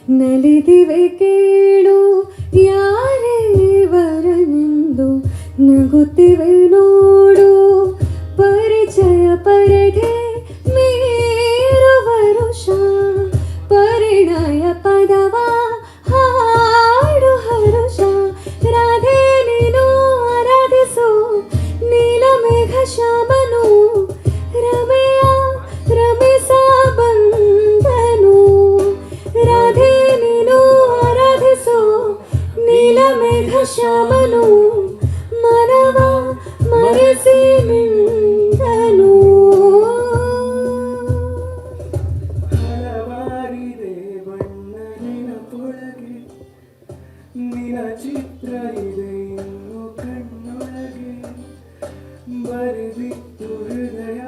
ನಲಿದಿವೆ ಕೇಳು ಯಾರೇ ವರನೆಂದು, ನಗುತ್ತಿವೆ ನೋಡು ಪರಿಚಯ ಪರದೆ ಮೇರು ವರುಷ, ಪರಿಣಯ ಪದವ ಹಾಡು ಹರುಷ. ರಾಧೆ ನೀನು ಆರಾಧಿಸು ನೀಲಮೇಘ ಶ್ಯಾಮನು, ರಮೆಯ ರಮಿಸ ಬಂದನು. ರಾಧೆ ನೀನು ಆರಾಧಿಸು ನೀಲಮೇಘ ಶ್ಯಾಮನು, ಮನವ ಮರೆಸಿ ನಿಂದನು. ಹಲವಾರಿದೆ ಬಣ್ಣ ನೆನಪೊಳಗೆ, ನಿನ ಚಿತ್ರ ಇದೆ ಇನ್ನು ಕಣ್ಣೊಳಗೆ. ಬರೆದಿತ್ತು ಹೃದಯ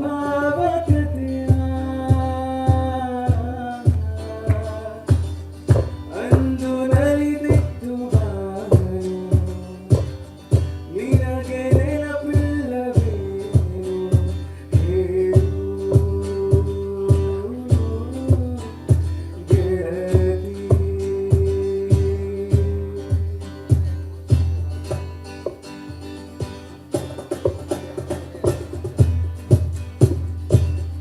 ಭಾವಕತೆಯ, ಅಂದು ನಲಿದಿತ್ತು ಬಾನು. ನಿನಗೆ ನೆನಪಿಲ್ಲವೇನು ಹೇಳು ಗೆಳತಿ.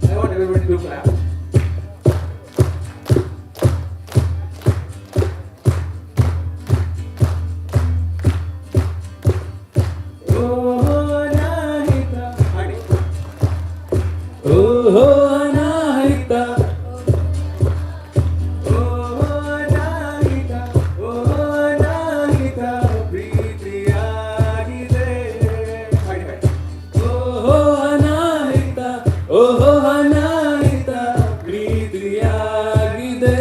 I want everybody to clap. ಓಹೋ ಅನಾಹಿತ, ಓಹೋ ಅನಾಹಿತ, ಓಹೋ ಅನಾಹಿತ ಪ್ರೀತಿಯಾಗಿದೆ. ಓಹೋ ಅನಾಹಿತ, ಓಹೋ ಅನಾಹಿತ ಪ್ರೀತಿಯಾಗಿದೆ.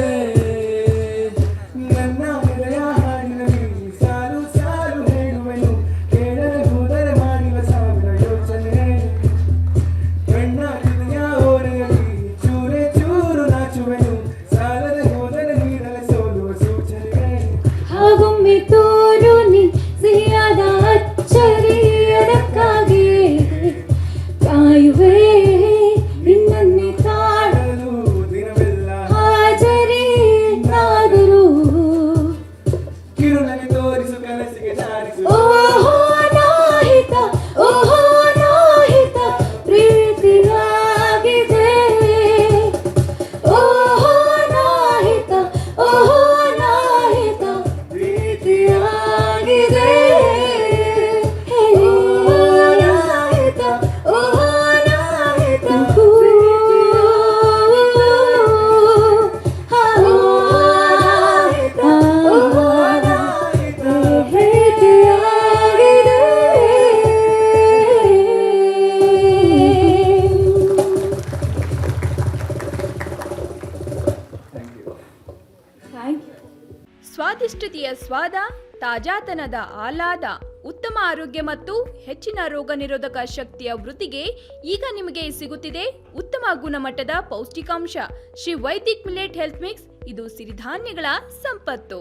ನನ್ನ ಹೃದಯ ಹಾಡಿನಲ್ಲಿ ಸಾಲು ಸಾಲು ಹೇಳುವೆನು, ಕೇಳದೆ ಹೋದರೆ ಮಾಡಿವ ಸಾವಿರ ಯೋಚನೆ. ಕಣ್ಣ ಹೃದಯ ಓರೆಯಲ್ಲಿ ಚೂರೆ ಚೂರು ನಾಚುವೆನು, ಸಾಲದೆ ಹೋದರೆ ನೀಡಲೆ ಸೋಲುವ ಸೂಚನೆ. ಹಾಗೊಮ್ಮೆ ತೋರು ನೀ ಸಿಹಿಯಾದ ಅಚ್ಚರಿ, ಅದಕ್ಕಾಗಿ ಕಾಯುವೆ ನಿನ್ನನ್ನೇ ತಾಳಲು ದಿನವೆಲ್ಲ ಹಾಜರಿ ಕಾದರು. ಕಿರುನಗೆ ತೋರಿಸು ಕನಸಿಗೆ ಜಾರಿಸು. ಓಹೋ ಅನಾಹಿತ, ಓಹೋ ಅನಾಹಿತ ಪ್ರೀತಿಯಾಗಿದೆ. ಓಹೋ ಅನಾಹಿತ, ಓಹೋ ಅನಾಹಿತ ಪ್ರೀತಿಯಾಗಿದೆ. ಓಹೋ ಅನಾಹಿತ, ಓಹೋ ಅನಾಹಿತ ಅನಾಹಿತ, ಓಹೋ ಅನಾಹಿತ ಪ್ರೀತಿಯಾಗಿದೆ. Thank you. ಸ್ವಾದಿಷ್ಟತೆಯ ಸ್ವಾದ, ತಾಜಾತನದ ಆಹ್ಲಾದ, ಉತ್ತಮ ಆರೋಗ್ಯ ಮತ್ತು ಹೆಚ್ಚಿನ ರೋಗ ನಿರೋಧಕ ಶಕ್ತಿಯ ವೃದ್ಧಿಗೆ ಈಗ ನಿಮಗೆ ಸಿಗುತ್ತಿದೆ ಉತ್ತಮ ಗುಣಮಟ್ಟದ ಪೌಷ್ಟಿಕಾಂಶ Shri Vaidik millet health mix. ಇದು ಸಿರಿಧಾನ್ಯಗಳ ಸಂಪತ್ತು.